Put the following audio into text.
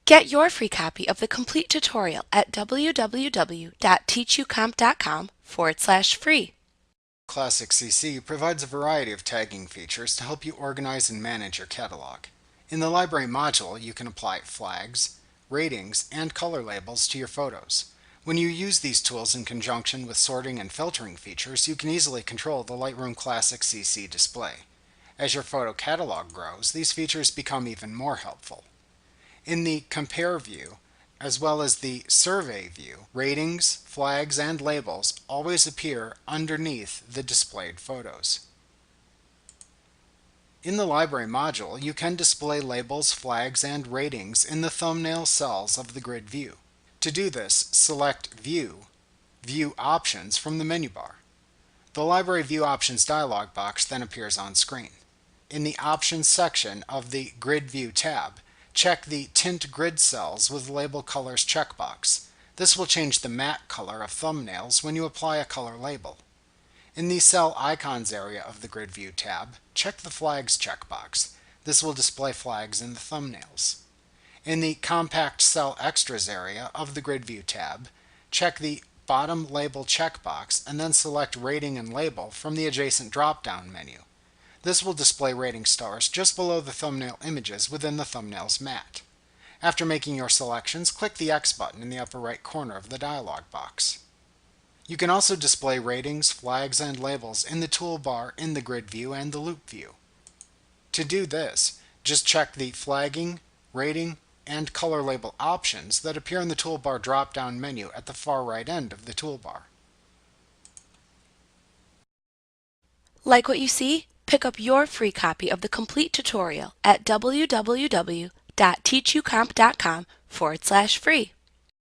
Get your free copy of the complete tutorial at www.teachucomp.com/free. Classic CC provides a variety of tagging features to help you organize and manage your catalog. In the Library module, you can apply flags, ratings, and color labels to your photos. When you use these tools in conjunction with sorting and filtering features, you can easily control the Lightroom Classic CC display. As your photo catalog grows, these features become even more helpful. In the Compare view, as well as the Survey view, ratings, flags, and labels always appear underneath the displayed photos. In the Library module, you can display labels, flags, and ratings in the thumbnail cells of the grid view. To do this, select View, View Options from the menu bar. The Library View Options dialog box then appears on screen. In the Options section of the Grid View tab, check the Tint Grid cells with Label Colors checkbox. This will change the matte color of thumbnails when you apply a color label. In the Cell Icons area of the Grid View tab, check the Flags checkbox. This will display flags in the thumbnails. In the Compact Cell Extras area of the Grid View tab, check the Bottom Label checkbox and then select Rating and Label from the adjacent drop-down menu. This will display rating stars just below the thumbnail images within the thumbnail's mat. After making your selections, click the X button in the upper right corner of the dialog box. You can also display ratings, flags, and labels in the toolbar in the Grid View and the Loop View. To do this, just check the Flagging, Rating, and Color Label options that appear in the toolbar drop-down menu at the far right end of the toolbar. Like what you see? Pick up your free copy of the complete tutorial at www.teachucomp.com/free.